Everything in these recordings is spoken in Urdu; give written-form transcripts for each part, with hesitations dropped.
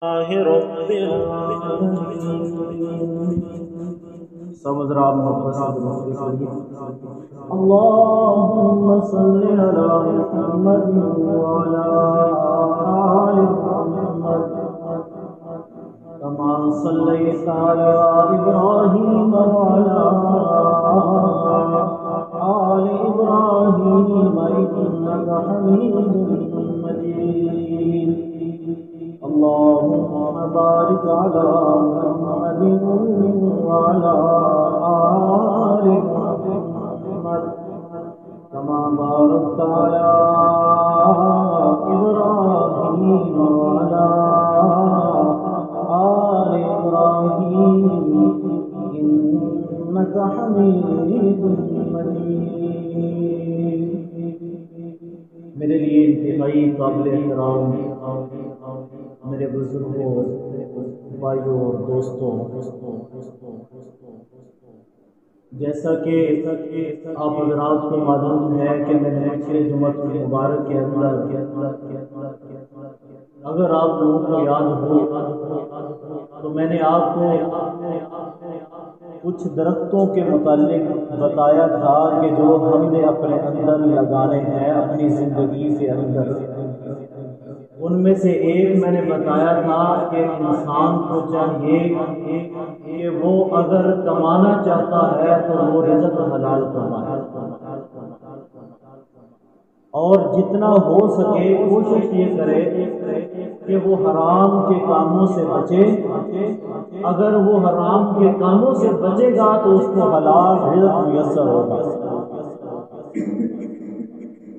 رب العالمين سب ذرا محبت سے درود پڑھیے اللهم صل على محمد وعلى آل محمد كما صليت على إبراهيم وعلى آل إبراهيم إنك حميد مجيد اللهم بارك على محمد وعلى آل محمد كما باركت على إبراهيم وعلى آل إبراهيم إنك حميد مجيد میرے لیے انتہائی قابل احترام میرے بزرگوں، بھائیوں اور دوستوں، جیسا کہ آپ حضرات کو معلوم ہے کہ میں نے پچھلے جمعہ المبارک کے اندر اگر آپ لوگوں کو یاد ہو تو میں نے آپ کو کچھ درختوں کے متعلق بتایا تھا کہ جو ہم نے اپنے اندر لگانے ہیں اپنی زندگی کے اندر. ان میں سے ایک میں نے بتایا تھا کہ انسان کو چاہیے کہ وہ اگر کمانا چاہتا ہے تو وہ رزق حلال کمائے اور جتنا ہو سکے کوشش یہ کرے کہ وہ حرام کے کاموں سے بچے. اگر وہ حرام کے کاموں سے بچے گا تو اس کو حلال رزق میسر ہوگا،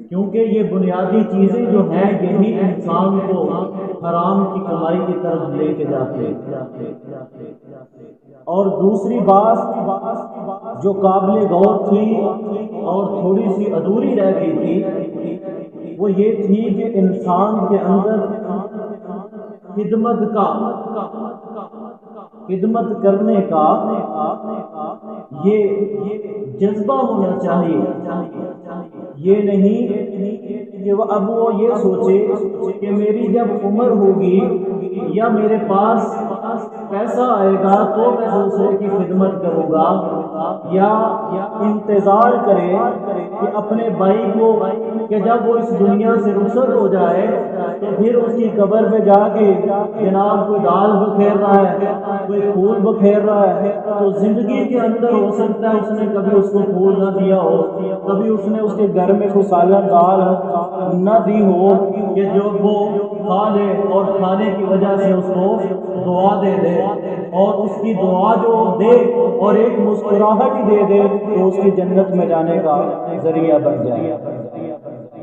کیونکہ یہ بنیادی چیزیں جو ہیں یہی انسان کو حرام کی کمائی کی طرف لے کے جاتے ہیں. اور دوسری بات جو قابل غور تھی اور تھوڑی سی ادھوری رہ گئی تھی وہ یہ تھی کہ انسان کے اندر خدمت کرنے کا یہ جذبہ ہونا چاہیے. یہ نہیں کہ اب وہ یہ سوچے کہ میری جب عمر ہوگی یا میرے پاس پیسہ آئے گا تو میں دوسرے کی خدمت کروں گا، یا انتظار کرے کہ اپنے بھائی کو کہ جب وہ اس دنیا سے رخصت ہو جائے تو پھر اس کی قبر پہ جا کے جناب کوئی دال بکھیر رہا ہے، کوئی پھول بکھیر رہا ہے. تو زندگی کے اندر ہو سکتا ہے اس نے کبھی اس کو پھول نہ دیا ہو، کبھی اس نے اس کے گھر میں کوئی سالن دال نہ دی ہو کہ جو وہ کھا لے اور کھانے کی وجہ سے اس کو دعا دے دے اور اس کی دعا جو دے اور ایک مسکراہٹ ہی دے دے تو اس کی جنت میں جانے کا ذریعہ بن جائے.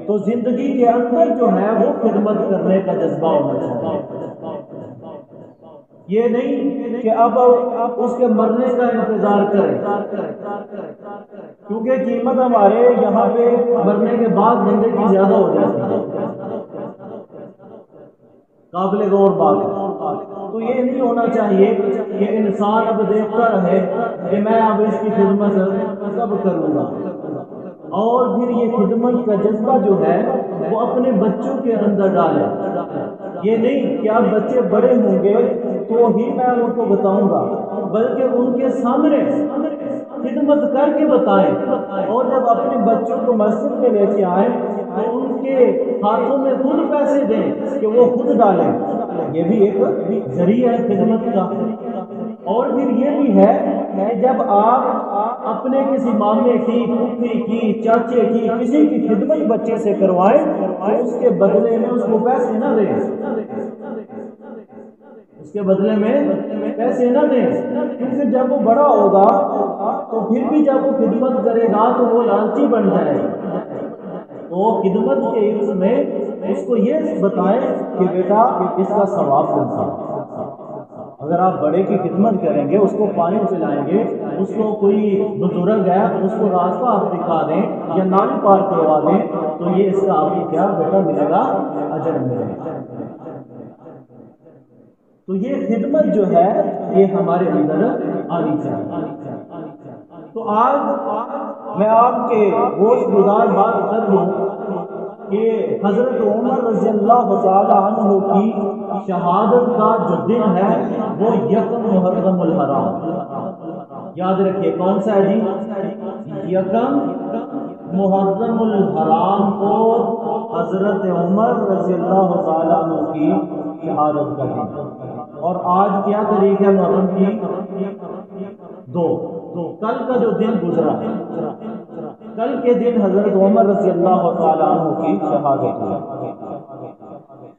تو زندگی کے اندر جو ہے وہ خدمت کرنے کا جذبہ ہونا چاہیے. یہ نہیں کہ اب اس کے مرنے کا انتظار کریں، کیونکہ قیمت ہمارے یہاں پہ مرنے کے بعد بندے کی زیادہ ہو جاتی ہے. قابل غور بات ہے. تو یہ نہیں ہونا چاہیے کہ انسان اب دیکھتا رہے کہ میں اب اس کی خدمت کب کروں گا. اور پھر یہ خدمت کا جذبہ جو ہے وہ اپنے بچوں کے اندر ڈالے. یہ نہیں کہ اب بچے بڑے ہوں گے تو ہی میں ان کو بتاؤں گا، بلکہ ان کے سامنے خدمت کر کے بتائیں. اور جب اپنے بچوں کو مسجد میں لے کے آئیں تو ان کے ہاتھوں میں خود پیسے دیں کہ وہ خود ڈالیں. یہ بھی ایک ذریعہ ہے خدمت کا. اور پھر یہ بھی ہے کہ جب آپ اپنے کسی مامے کی، پھوپھی کی، چاچے کی، کسی کی خدمت بچے سے کروائیں تو اس کے بدلے میں اس کو پیسے نہ دیں، اس کے بدلے میں پیسے نہ دیں. کیونکہ جب وہ بڑا ہوگا تو پھر بھی جب وہ خدمت کرے گا تو وہ لالچی بن جائے گا. تو خدمت کے عوض میں اس کو یہ بتائیں کہ بیٹا اس کا ثواب بنتا ہے. اگر آپ بڑے کی خدمت کریں گے، اس کو پانی پلائیں گے، اس کو کوئی بزرگ ہے اس کو راستہ آپ دکھا دیں یا نالی پار کروا دیں تو یہ اس کا آپ کو کیا بیٹا ملے گا؟ اجر ملے گا. تو یہ خدمت جو ہے یہ ہمارے اندر آنی چاہیے. تو آج میں آپ کے گوشت گزار بات کر لوں کہ حضرت عمر رضی اللہ تعالی عنہ کی شہادت کا جو دن ہے وہ یکم محرم الحرام، یاد رکھیے کون سا ہے جی؟ یکم محرم الحرام کو حضرت عمر رضی اللہ تعالی عنہ کی شہادت کا دن، اور آج کیا تاریخ ہے محرم کی؟ 2۔ کل کا جو دن گزرا ہے، کل کے دن حضرت عمر رضی اللہ تعالی عنہ کی شہادت ہوئی۔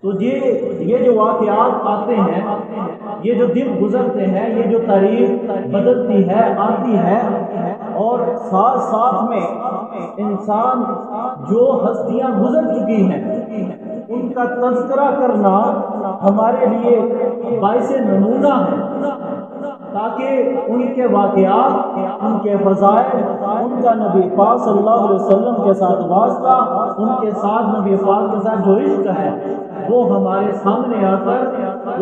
تو یہ جو واقعات آتے ہیں، یہ جو دن گزرتے ہیں، یہ جو تاریخ بدلتی ہے آتی ہے، اور ساتھ ساتھ میں انسان جو ہستیاں گزر چکی ہیں ان کا تذکرہ کرنا ہمارے لیے باعث نمونہ ہے، تاکہ ان کے واقعات، ان کے فضائل، ان کا نبی پاک صلی اللہ علیہ وسلم کے ساتھ واسطہ، ان کے ساتھ نبی پاک کے ساتھ جو عشق ہے وہ ہمارے سامنے آ کر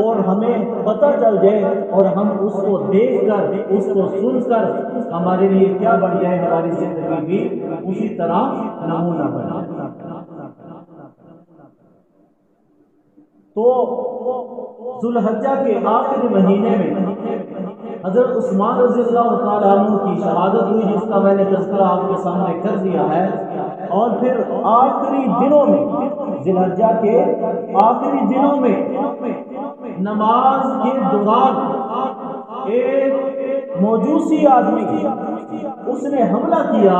اور ہمیں پتہ چل جائے، اور ہم اس کو دیکھ کر، اس کو سن کر ہمارے لیے کیا بن جائے، ہماری زندگی بھی اسی طرح نمونہ بنے۔ تو ذو الحجہ کے آخری مہینے میں حضرت عثمان رضی اللہ تعالیٰ عنہ کی شہادت ہوئی، جس کا میں نے تذکرہ آپ کے سامنے کر دیا ہے۔ اور پھر آخری دنوں میں، ذی الحجہ کے آخری دنوں میں نماز کے دوران ایک موجوسی آدمی اس نے حملہ کیا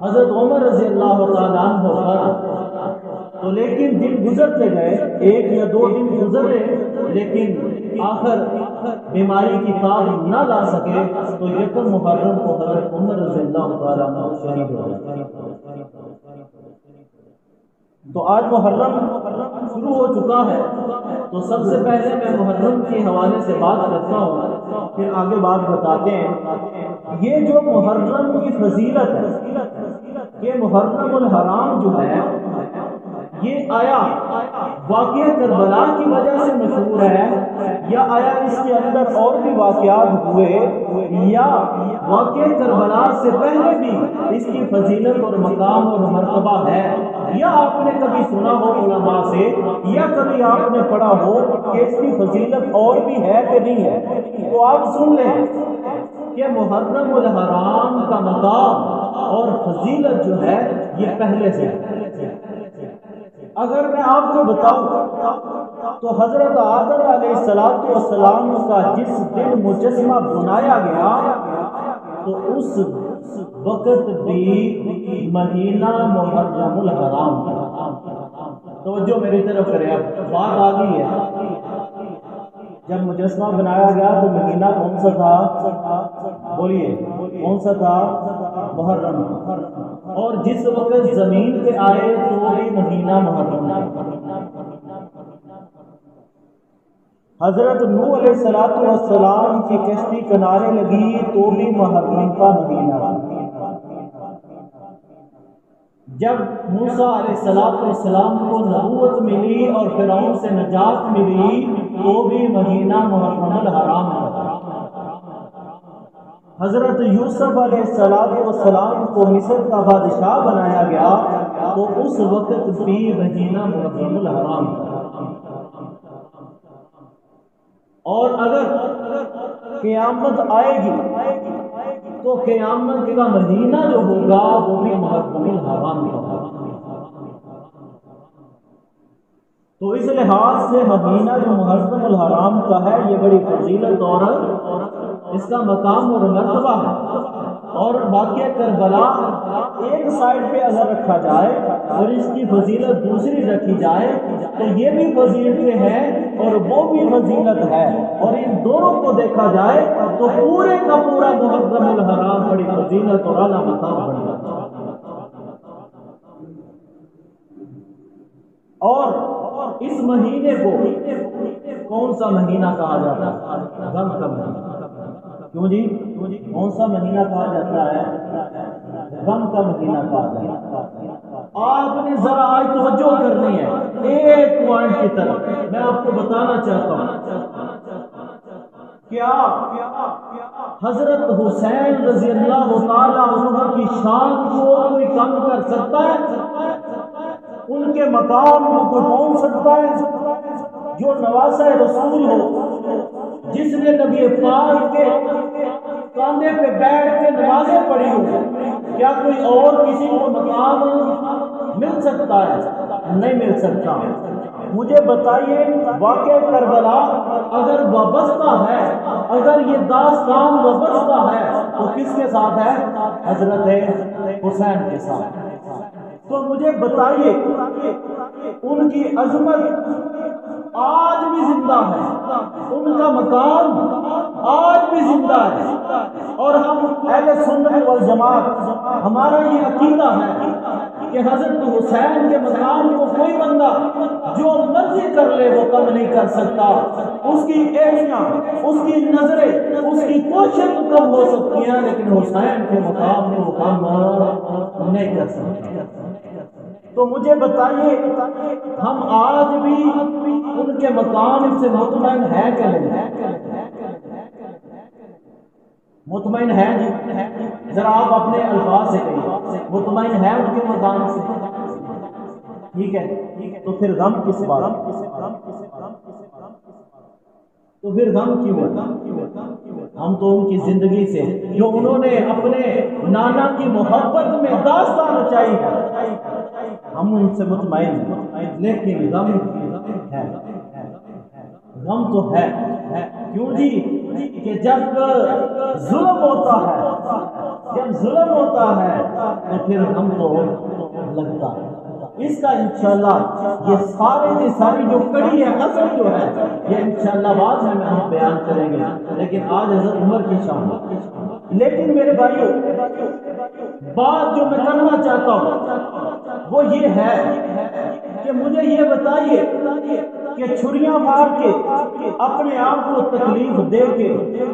حضرت عمر رضی اللہ تعالیٰ عنہ پر، تو لیکن دن گزرتے گئے، 1 یا 2 دن گزرے، لیکن آخر بیماری کی تاب نہ لا سکے، تو یکم محرم کو حضرت عمر رضی اللہ تعالیٰ عنہ شہید ہو گئے۔ تو آج محرم شروع ہو چکا ہے، تو سب سے پہلے میں محرم کے حوالے سے بات کرتا ہوں، پھر آگے بات بتاتے ہیں۔ یہ جو محرم کی فضیلت ہے، یہ محرم الحرام جو ہے، یہ آیا واقعہ کربلا کی وجہ سے مشہور ہے، یا آیا اس کے اندر اور بھی واقعات ہوئے، یا واقعہ کربلا سے پہلے بھی اس کی فضیلت اور مقام اور مرتبہ ہے، یا آپ نے کبھی سنا ہو علماء سے، یا کبھی آپ نے پڑھا ہو کہ اس کی فضیلت اور بھی ہے کہ نہیں ہے؟ تو آپ سن لیں کہ محرم الحرام کا مقام اور فضیلت جو ہے یہ پہلے سے ہے۔ اگر میں آپ کو بتاؤں تو حضرت آدم علیہ السلام کا جس دن مجسمہ بنایا گیا، تو اس وقت بھی مہینہ محرم الحرام تھا۔ توجہ میری طرف کریں، اب بات آ گئی ہے۔ جب مجسمہ بنایا گیا تو مہینہ کون سا تھا؟ بولیے کون سا تھا؟ محرم۔ اور جس وقت زمین پہ آئے تو بھی مہینہ محرم تھا۔ حضرت نوح علیہ السلام کی کشتی کنارے لگی تو بھی محرم کا مہینہ تھا۔ جب موسیٰ علیہ السلام کو نبوت ملی اور فرعون سے نجات ملی تو بھی مہینہ محرم الحرام تھا۔ حضرت یوسف علیہ السلام کو مصر کا بادشاہ بنایا گیا تو اس وقت بھی مہینہ محرم الحرام تھا۔ اور اگر قیامت آئے گی تو قیامت کا مہینہ جو ہوگا وہ بھی محرم الحرام کا ہوگا۔ تو اس لحاظ سے مہینہ جو محرم الحرام کا ہے یہ بڑی فضیلت اور اس کا مقام اور مرتبہ ہے۔ اور واقعہ کربلا ایک سائڈ پہ اگر رکھا جائے اور اس کی فضیلت دوسری رکھی جائے تو یہ بھی فضیلتیں ہیں اور وہ بھی فضیلت ہے، اور ان دونوں کو دیکھا جائے تو پورے کا پورا محرم الحرام بڑی فضیلت اور اعلیٰ مقام بن جاتا ہے۔ اور اس مہینے کو کون سا مہینہ کہا جاتا ہے؟ غم کا مہینہ۔ کیوں جی؟ کون سا مہینہ کہا جاتا ہے؟ غم کا مہینہ کہا جاتا ہے۔ آپ نے ذرا آج توجہ کرنی ہے ایک پوائنٹ کی طرف، میں آپ کو بتانا چاہتا ہوں، کیا حضرت حسین رضی اللہ تعالی عنہ کی شان کو کوئی کم کر سکتا ہے؟ ان کے مقام کو کوئی پہنچ سکتا ہے؟ جو نواسہ رسول ہو، جس نے نبی پاک کے کاندھے پہ بیٹھ کے نمازیں پڑھی ہو، کیا کوئی اور کسی کو مقام مل سکتا ہے؟ نہیں مل سکتا۔ مجھے بتائیے، واقعہ کربلا اگر وابستہ ہے، اگر یہ داستان وابستہ ہے تو کس کے ساتھ ہے؟ حضرت حسین کے ساتھ۔ تو مجھے بتائیے، ان کی عظمت آج بھی زندہ ہے، ان کا مقام آج بھی زندہ ہے، اور ہم اہل سنت والجماعت ہمارا یہ عقیدہ ہے کہ حضرت حسین کے مقام کو کوئی بندہ جو مرضی کر لے وہ کم نہیں کر سکتا۔ اس کی ایڑیاں، اس کی نظریں، اس کی کوشش کم ہو سکتی ہیں، لیکن حسین کے مقام کو کم نہیں کر سکتا۔ تو مجھے بتائیے، ہم آج بھی ان کے مقام سے مطمئن ہے کہ نہیں؟ مطمئن ہے جی؟ ذرا آپ اپنے الفاظ سے کہیے، مطمئن ہے ان کے مقام سے؟ ٹھیک ہے، تو پھر غم کس بات؟ تو پھر غم کیوں ہے؟ ہم تو ان کی زندگی سے، جو انہوں نے اپنے نانا کی محبت میں داستان رچائی ہے، ہم ان سے مطمئن ہیں، لیکن غم ہے، غم تو ہے۔ کیوں جی؟ کہ جب ظلم ہوتا ہے، جب ظلم ہوتا ہے تو پھر غم تو لگتا ہے۔ اس کا انشاءاللہ یہ ساری جو کڑی ہے، اصل جو ہے، یہ انشاءاللہ بعد میں ہم بیان کریں گے، لیکن آج حضرت عمر کی شان۔ لیکن میرے بھائیوں، بات جو میں کرنا چاہتا ہوں وہ یہ ہے کہ مجھے یہ بتائیے کہ چھریاں مار کے اپنے آپ کو تکلیف دے کے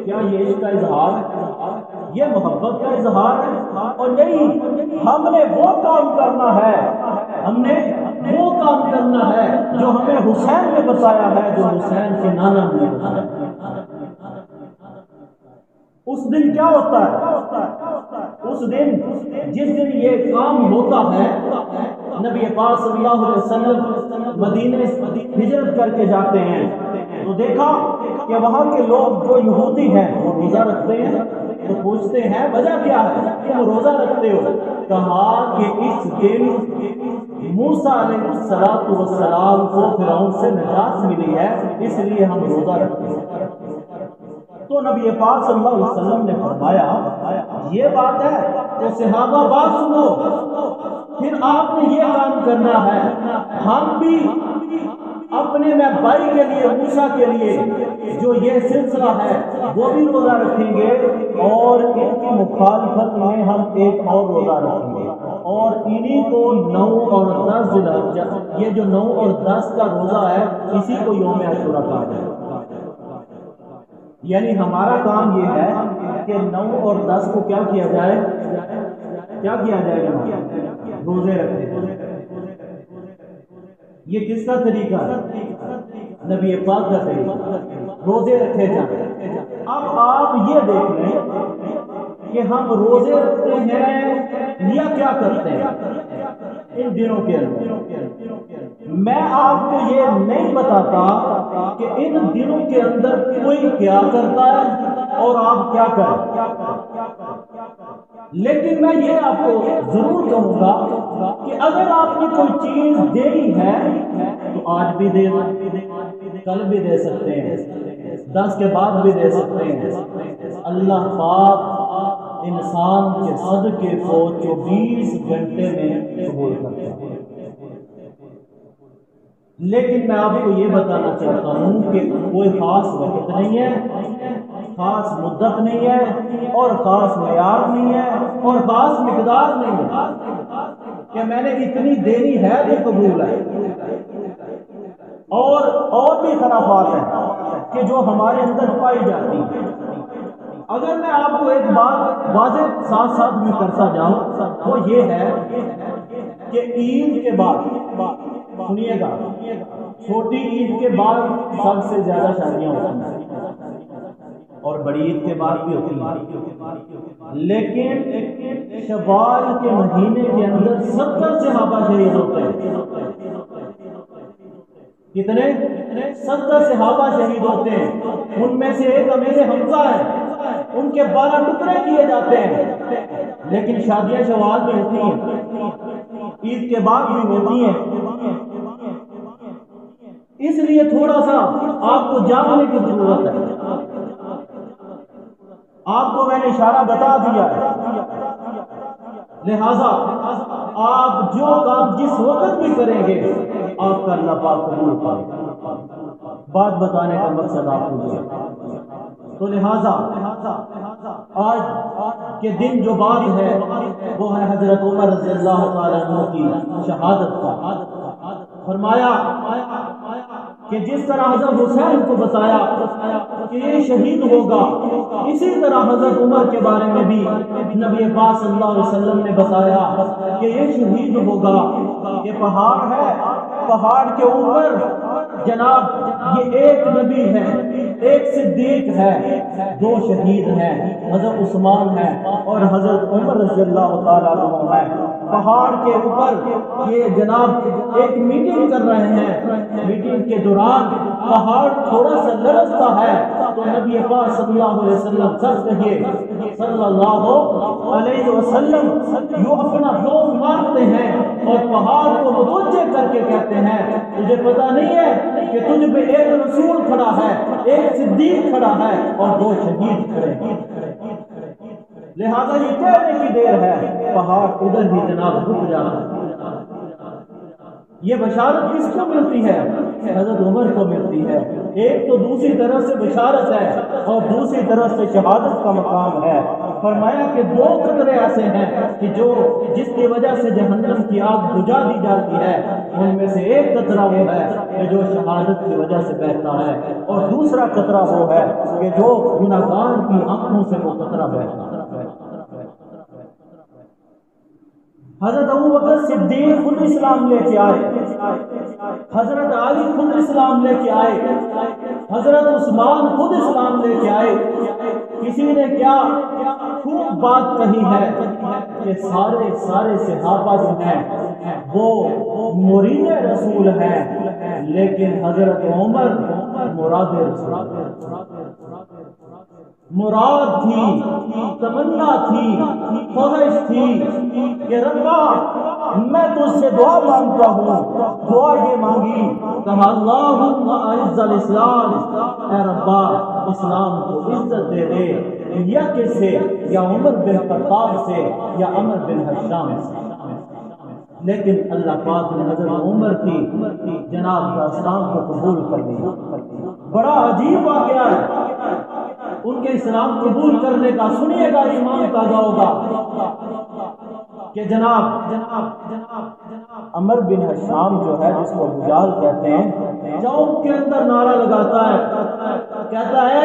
کیا یہ عشق کا اظہار ہے؟ یہ محبت کا اظہار ہے؟ اور نہیں، ہم نے وہ کام کرنا ہے، ہم نے وہ کام کرنا ہے جو ہمیں حسین نے بتایا ہے، جو حسین کے نانا نے بتایا۔ اس دن کیا ہوتا ہے؟ اس دن، جس دن یہ کام ہوتا ہے، نبی پاک صلی اللہ علیہ وسلم مدینے ہجرت کر کے جاتے ہیں، تو دیکھا کہ وہاں کے لوگ جو یہودی ہیں وہ روزہ رکھتے ہیں، تو پوچھتے ہیں وجہ کیا ہے تم روزہ رکھتے ہو؟ کہا کہ اس دن موسیٰ علیہ السلام کو فرعون سے نجات ملی ہے، اس لیے ہم روزہ رکھتے ہیں۔ تو نبی پاک صلی اللہ علیہ وسلم نے فرمایا یہ بات ہے تو صحابہ بات سنو، پھر آپ نے یہ کام کرنا ہے، ہم بھی اپنے میں بھائی کے لیے، موسیٰ کے لیے جو یہ سلسلہ ہے وہ بھی روزہ رکھیں گے، اور ان کی مخالفت میں ہم ایک اور روزہ رکھیں گے، اور انہی کو 9 اور 10 ذی الحجہ، یہ جو 9 اور 10 کا روزہ ہے اسی کو یوم عاشوراء کہا جائے۔ یعنی ہمارا کام یہ ہے کہ 9 اور 10 کو کیا کیا جائے؟ کیا کیا جائے گا؟ روزے رکھے۔ یہ کس کا طریقہ ہے؟ نبی پاک کا طریقہ، روزے رکھے جائیں۔ اب آپ یہ دیکھ لیں کہ ہم روزے رکھتے ہیں یا کیا کرتے ہیں ان دنوں کے اندر۔ میں آپ کو یہ نہیں بتاتا کہ ان دنوں کے اندر کوئی کیا کرتا ہے اور آپ کیا کریں، لیکن میں یہ آپ کو ضرور کہوں گا کہ اگر آپ نے کوئی چیز دینی ہے تو آج بھی دے دیں، کل بھی دے سکتے ہیں، 10 کے بعد بھی دے سکتے ہیں۔ اللہ پاک انسان کے صدقے کو 24 گھنٹے میں قبول کرتا ہے۔ لیکن میں آپ کو یہ بتانا چاہتا ہوں کہ کوئی خاص وقت نہیں ہے، خاص مدت نہیں ہے، اور خاص معیار نہیں ہے، اور خاص مقدار نہیں ہے کہ میں نے اتنی دینی ہے تو قبول ہے۔ اور بھی خرافات ہیں کہ جو ہمارے اندر پائی جاتی ہیں۔ اگر میں آپ کو ایک بات واضح ساتھ ساتھ بھی کرتا جاؤں وہ یہ ہے کہ عید کے بعد، سنیے گا، چھوٹی عید کے بعد سب سے زیادہ شادیاں ہوتی ہیں، اور بڑی عید کے بعد بھی ہوتی ہیں، لیکن شوال کے مہینے کے اندر 70 صحابہ شہید ہوتے ہیں۔ کتنے 70 صحابہ شہید ہوتے ہیں، ان میں سے ایک امیر حمزہ ہے، ان کے 12 ٹکڑے کیے جاتے ہیں، لیکن شادیاں شوال میں ہوتی ہیں، عید کے بعد بھی ہوتی ہیں۔ اس لیے تھوڑا سا آپ کو جاننے کی ضرورت ہے۔ آپ کو میں نے اشارہ بتا دیا ہے، لہذا آپ جو کام جس وقت بھی کریں گے آپ کا اللہ پاک قبول کرے گا۔ بات بتانے کا مقصد آپ کو یہ، تو لہذا آج کے دن جو بات ہے وہ ہے حضرت عمر رضی اللہ تعالیٰ عنہ کی شہادت کا۔ فرمایا کہ جس طرح حضرت حسین کو بتایا کہ یہ شہید ہوگا، اسی طرح حضرت عمر کے بارے میں بھی نبی پاک صلی اللہ علیہ وسلم نے بتایا کہ یہ شہید ہوگا۔ یہ پہاڑ ہے، پہاڑ کے اوپر جناب یہ ایک نبی ہے، ایک صدیق ہے، 2 شہید ہیں، حضرت عثمان ہے اور حضرت عمر رضی اللہ تعالیٰ عنہ ہے۔ پہاڑ کے اوپر یہ جناب ایک میٹنگ کر رہے ہیں، میٹنگ کے دوران پہاڑ تھوڑا سا لرزتا ہے تو نبی پاک صلی اللہ علیہ وسلم سب کہیے صلی اللہ علیہ وسلم یوں اپنا دور مارتے ہیں اور پہاڑ کو متوجہ کر کے کہتے ہیں تجھے پتہ نہیں ہے کہ تجھ پہ ایک رسول کھڑا ہے، ایک صدیق کھڑا ہے اور 2 شہید کھڑے ہیں، لہذا یہ کہنے کی دیر ہے، پہاڑ ادھر ہی جناب رک جاتا ہے۔ یہ بشارت کس کو ملتی ہے؟ حضرت عمر کو ملتی ہے۔ ایک تو دوسری طرف سے بشارت ہے اور دوسری طرف سے شہادت کا مقام ہے۔ فرمایا کہ 2 قطرے ایسے ہیں کہ جس کی وجہ سے جہنم کی آگ بجھا دی جاتی ہے، ان میں سے ایک قطرہ وہ ہے کہ جو شہادت کی وجہ سے بہتا ہے اور دوسرا قطرہ وہ ہے کہ جو گناہگار کی آنکھوں سے وہ قطرہ بہتا ہے۔ حضرت ابوبکر صدیق خود اسلام لے کے آئے، حضرت علی خود اسلام لے کے آئے، حضرت عثمان خود اسلام لے کے آئے۔ کسی نے کیا خوب بات کہی ہے کہ سارے صحابہ جو ہیں وہ مرید رسول ہیں، لیکن حضرت عمر مراد رسول، مراد تھی، تمنا تھی، خواہش تھی کہ ربا میں تجھ سے دعا مانگتا ہوں۔ دعا یہ مانگی، کہا اللہم اعز الاسلام، اے ربا اسلام کو عزت دے دے، یا کس سے؟ یا عمر بن خطاب سے یا عمر بن حشام سے۔ لیکن اللہ پاک نے حضرت عمر کی جناب داستان کو قبول کر لیا۔ بڑا عجیب واقعہ ہے ان کے اسلام قبول کرنے کا، سنیے گا ایمان تازہ ہوگا کہ جناب عمر بن حشام جو ہے جس کو ابو جہل کہتے ہیں، چوک کے اندر نعرہ لگاتا ہے، کہتا ہے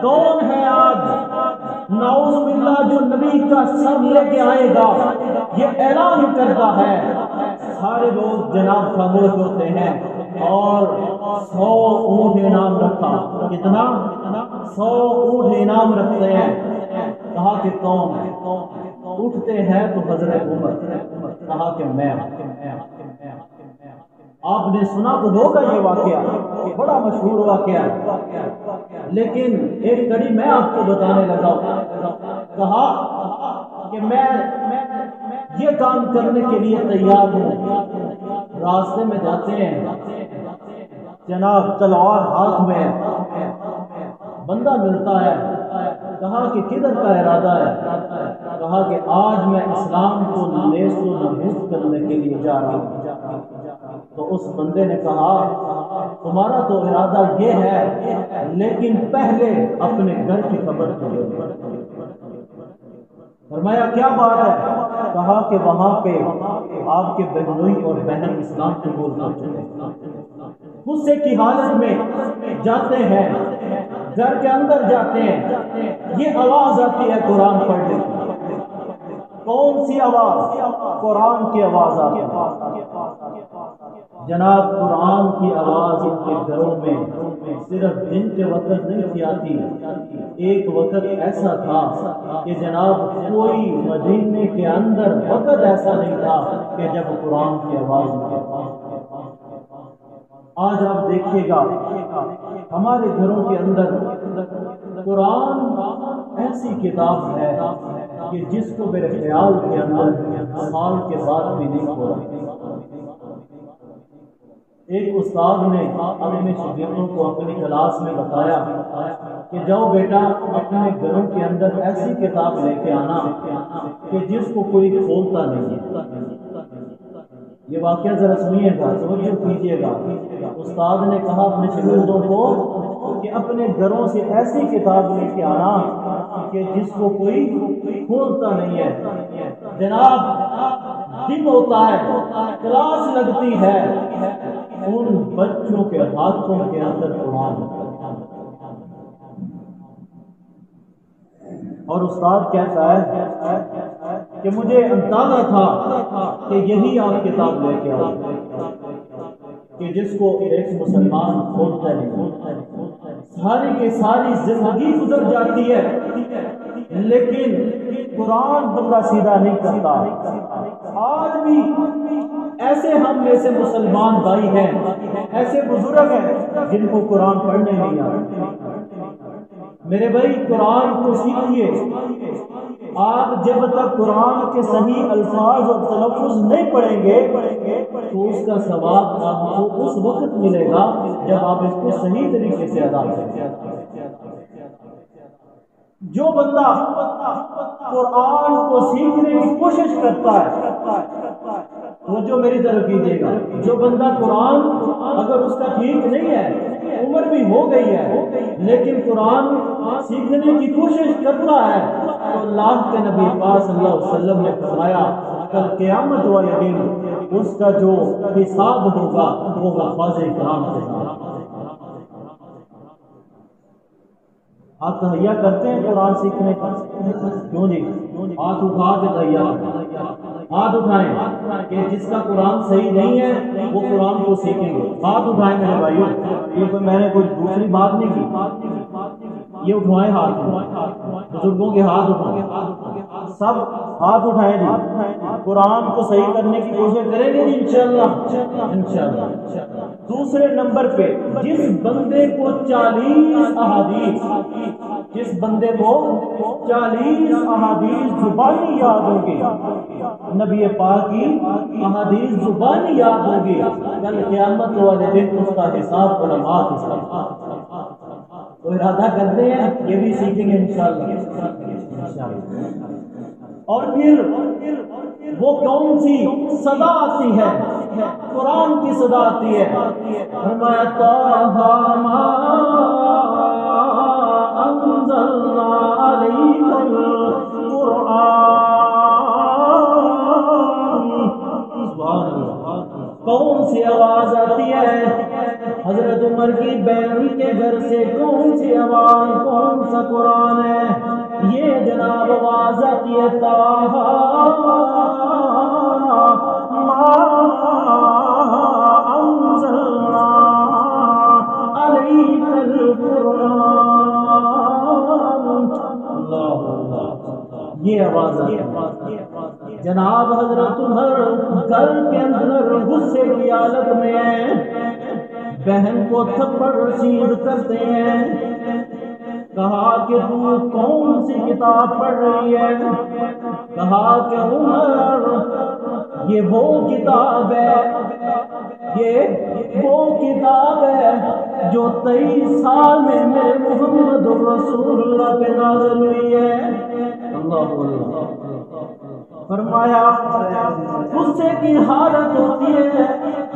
کون ہے آج نعوذ باللہ جو نبی کا سر لے کے آئے گا، یہ اعلان کرتا ہے۔ سارے لوگ جناب خاموش ہوتے ہیں اور 100 اونٹ انعام رکھا۔ کتنا؟ 100 اونٹ انعام رکھتے ہیں۔ کہا کہ کون ہے؟ اٹھتے ہیں تو حضرت عمر، کہا کہ میں۔ آپ نے سنا تو ہوگا یہ واقعہ، بڑا مشہور واقعہ ہے، لیکن ایک کڑی میں آپ کو بتانے لگا۔ کہا کہ میں یہ کام کرنے کے لیے تیار ہوں۔ راستے میں جاتے ہیں، جناب تلوار ہاتھ میں، بندہ ملتا ہے، کہا کہ کدھر کا ارادہ ہے؟ کہا کہ آج میں اسلام کو نیست و نابود کرنے کے لیے جا رہا ہوں۔ تو اس بندے نے کہا تمہارا تو ارادہ یہ ہے، لیکن پہلے اپنے گھر کی خبر کرو۔ فرمایا کیا بات ہے؟ کہا کہ وہاں پہ آپ کے بہنوئی اور بہن اسلام قبول کر چکے ہیں۔ غصے کی حالت میں جاتے ہیں، گھر کے اندر جاتے ہیں، یہ آواز آتی ہے قرآن پڑھنے کی۔ کون سی آواز؟ قرآن کی آواز آتی ہے۔ جناب قرآن کی آواز ان کے گھروں میں صرف دن کے وقت نہیں تھی آتی، ایک وقت ایسا تھا کہ جناب کوئی مدینے کے اندر وقت ایسا نہیں تھا کہ جب قرآن کی آواز آج آپ دیکھیے گا ہمارے گھروں کے اندر قرآن ایسی کتاب ہے کہ جس کو میرے خیال کے اندر سال کے بعد بھی نہیں ہو رہا۔ ایک استاد نے اپنے شاگردوں کو اپنی کلاس میں بتایا کہ جاؤ بیٹا اپنے گھروں کے اندر ایسی کتاب لے کے آنا کہ جس کو کوئی کھولتا نہیں ہے۔ یہ واقعہ ذرا سنیے گا، توجہ کیجیے گا۔ استاد نے کہا اپنے شاگردوں کو کہ اپنے گھروں سے ایسی کتاب لے کے آنا کہ جس کو کوئی کھولتا نہیں ہے۔ جناب دن ہوتا ہے، کلاس لگتی ہے، ان بچوں کے ہاتھوں کے اندر قرآن ہوتا ہے، اور استاد کہتا ہے کہ مجھے اندازہ تھا کہ یہی آپ کتاب لے کے آؤ کہ جس کو ایک مسلمان کھولتا نہیں۔ ساری کی ساری زندگی گزر جاتی ہے لیکن قرآن بندہ سیدھا نہیں کرتا۔ آج بھی ایسے ہم میں سے مسلمان بھائی ہیں، ایسے بزرگ ہیں جن کو قرآن پڑھنے نہیں آتا۔ میرے بھائی قرآن کو سیکھیے۔ آپ جب تک قرآن کے صحیح الفاظ اور تلفظ نہیں پڑھیں گے تو اس کا ثواب آپ کو اس وقت ملے گا جب آپ اس کو صحیح طریقے سے ادا کریں گے۔ جو بندہ قرآن کو سیکھنے کی کوشش کرتا ہے وہ جو میری طرف کیجیے گا، جو بندہ قرآن اگر اس کا ٹھیک نہیں ہے، عمر بھی ہو گئی ہے لیکن قرآن سیکھنے کی کوشش کرتا ہے تو اللہ کے نبی پاک صلی اللہ علیہ وسلم نے فرمایا کل قیامت والے دن اس کا جو حساب ہوگا وہ حفاظ کرام سے ہوگا۔ آپ تہیا کرتے ہیں قرآن سیکھنے کا؟ کیوں جی؟ ہاتھ اٹھا کے تہیا کریں، ہاتھ اٹھائیں کہ جس کا قرآن صحیح نہیں ہے وہ قرآن کو سیکھیں گے۔ ہاتھ اٹھائیں میرے بھائیوں، یہ کوئی میں نے کوئی دوسری بات نہیں کی، یہ اٹھوائیں ہاتھ، بزرگوں کے ہاتھ اٹھائیں، سب ہاتھ اٹھائیں جی۔ قرآن کو صحیح کرنے کی کوشش کریں گے جی انشاءاللہ۔ دوسرے نمبر پہ جس بندے کو 40 احادیث، جس بندے کو 40 احادیث زبانی یاد ہوں گی، نبی پاک کی احادیث زبانی یاد ہوں گی، کل قیامت والے دن اس کا حساب علماء کے ساتھ۔ تو ارادہ کرتے ہیں یہ بھی سیکھیں گے انشاءاللہ۔ اور پھر وہ کون سی صدا آتی ہے؟ قرآن کی صدا آتی ہے۔ فرمایا طٰہٰ مَا أَنزَلْنَا عَلَيْكَ الْقُرْآنَ۔ سبحان اللہ، کون سی آواز آتی ہے؟ حضرت عمر کی بہن کے گھر سے کون سی آواز، کون سا قرآن ہے؟ یہ جناب آواز آتی ہے طٰہٰ مَا أَنزَلْنَا عَلَيْكَ الْقُرْآنَ۔ یہ آواز آتی ہے۔ جناب حضرت عمر گھر کے اندر غصے کی حالت میں ہیں، بہن کو تھپڑ رسید کرتے ہیں، کہا کہ تو کون سی کتاب پڑھ رہی ہے؟ کہا کہ عمر یہ وہ کتاب ہے، یہ وہ کتاب ہے جو 23 سال میں میرے محمد رسول اللہ پہ نازل ہوئی ہے۔ اللہ فرمایا غصے کی حالت ہوتی ہے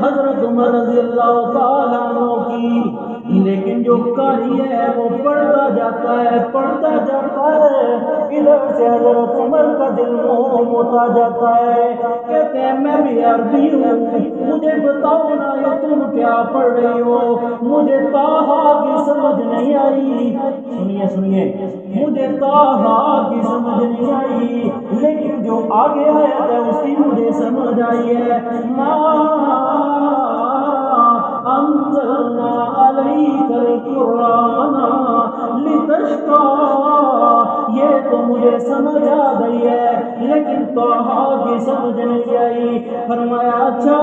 حضرت عمر رضی اللہ تعالیٰ عنہ کی، لیکن جو قاری ہے وہ پڑھتا جاتا ہے، پڑھتا جاتا ہے، ادھر سے حضرت عمر کا دل موم ہوتا جاتا ہے، کہتے ہیں میں بھی عربی ہوں، مجھے بتاؤ نا یہ تم کیا پڑھ رہی ہو؟ مجھے طٰہٰ کی سمجھ نہیں آئی۔ سنیے مجھے طٰہٰ کی سمجھ نہیں آئی، لیکن جو آگے آیا ہے اس کی مجھے سمجھ آئی ہے۔ أنزلنا عليك القرآن لتشقى، یہ تو مجھے سمجھ آ گئی ہے لیکن طٰہٰ کی سمجھ نہیں آئی۔ فرمایا اچھا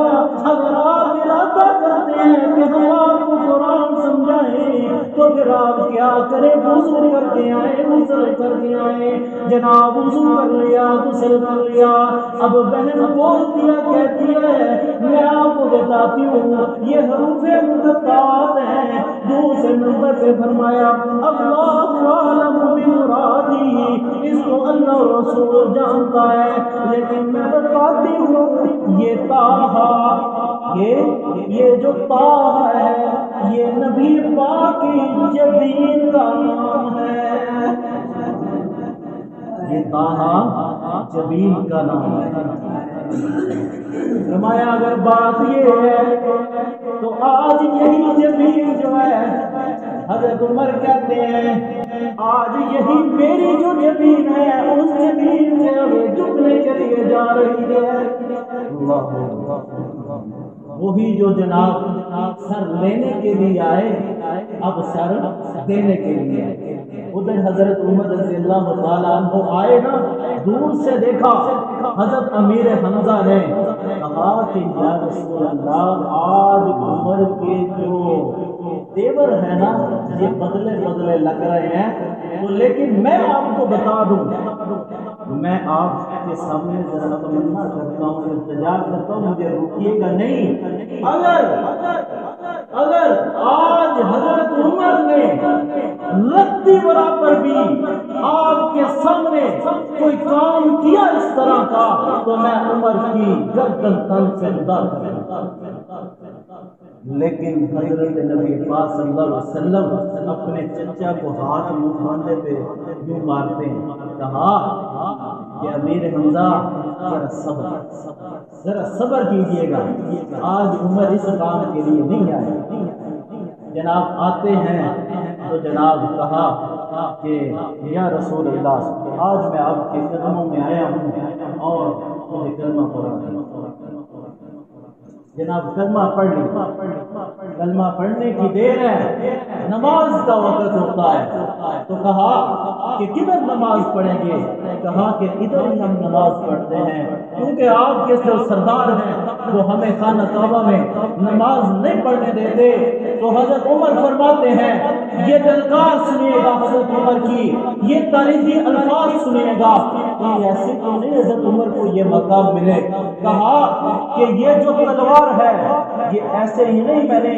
اگر آپ ارادہ کرتے فرماتے ہیں کہ ہم آپ کو قرآن سمجھائیں تو پھر آپ کیا کریں؟ وضو کر کے آئے، غسل کر کے آئے۔ جناب وضو کر لیا، غسل کر لیا۔ اب بہن بولتی ہے، کہتی ہے میں آپ کو بتاتی ہوں یہ حروف مقطعات ہیں۔ دوسرے نمبر پہ فرمایا اللہ عالم بمرادی، اس کو اللہ اور رسول جانتا ہے، لیکن میں بتاتی ہوں یہ طٰہٰ، یہ جو طٰہٰ ہے یہ نبی پاک کی جبین کا نام ہے۔ یہ طٰہٰ جبین کا نام ہے۔ فرمایا اگر بات یہ ہے تو آج یہی جبین جو ہے، حضرت عمر کہتے ہیں آج یہی میری جو جبین ہے اس جبین سے ابھی جھکنے کے لیے جا رہی ہے۔ وہی جو جناب سر لینے کے لیے آئے اب سر دینے کے لیے آئے۔ ادھر حضرت عمر رضی اللہ تعالیٰ عنہ آئے نا، دور سے دیکھا حضرت امیر حمزہ نے کہا کہ یا رسول اللہ آج عمر کے جو تیور ہے نا یہ بدلے بدلے لگ رہے ہیں، تو لیکن میں آپ کو بتا دوں، میں آپ کے سامنے ذرا تمنا کرتا ہوں، التجا کرتا ہوں، مجھے روکیے گا نہیں۔ اگر آج حضرت عمر نے لتی برابر بھی آپ کے سامنے کوئی کام کیا اس طرح کا تو میں عمر کی گردن تن سے جدا کروں، لیکن حضرت نبی پاک صلی اللہ علیہ وسلم اپنے چچا کو ہاتھ اٹھانے پہ یوں مارتے ہیں، کہا کہ امیر حمزہ ذرا صبر کیجیے گا، آج عمر اس کام کے لیے نہیں آئے۔ جناب آتے ہیں تو جناب کہا کہ یا رسول اللہ آج میں آپ کے قدموں میں آیا ہوں اور مجھے کلمہ پڑھا۔ جناب کلمہ پڑھ لی، کلمہ پڑھنے کی دیر ہے، نماز کا وقت ہوتا ہے، تو کہا کہ کدھر نماز پڑھیں گے؟ کہا کہ ادھر ہی ہم نماز پڑھتے ہیں، کیونکہ آپ کے جو سردار ہیں وہ ہمیں خانہ کعبہ میں نماز نہیں پڑھنے دیتے۔ تو حضرت عمر فرماتے ہیں یہ دلکار سنیے گا حضرت عمر کی، یہ تاریخی الفاظ سنیے گا، ایسے تو نہیں حضرت عمر کو یہ مقام ملے۔ کہا کہ یہ جو تلوار ہے یہ ایسے ہی نہیں میں نے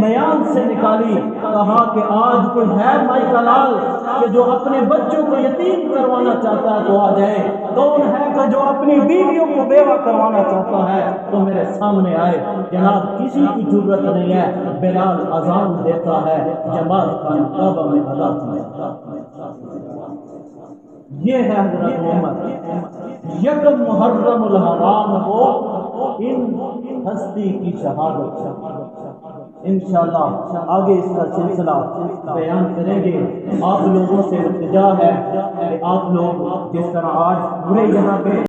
میان سے نکالی، کہا کہ آج کوئی ہے مائی کا لال کہ جو اپنے بچوں کو یتیم کروانا چاہتا ہے تو آ جائے، کون ہے کہ جو اپنی بیویوں کو بیوہ کروانا چاہتا ہے تو میرے سامنے آئے۔ جناب کسی کی ضرورت نہیں ہے، بلال اذان دیتا ہے، جماعت خانہ کعبہ میں ادا کیا۔ یہ ہے حضرت عمر، یکم محرم الحرام کو ان ہستی کی شہادت۔ انشاءاللہ آگے اس کا سلسلہ بیان کریں گے۔ آپ لوگوں سے التجا ہے کہ آپ لوگ جس طرح آج پورے یہاں پہ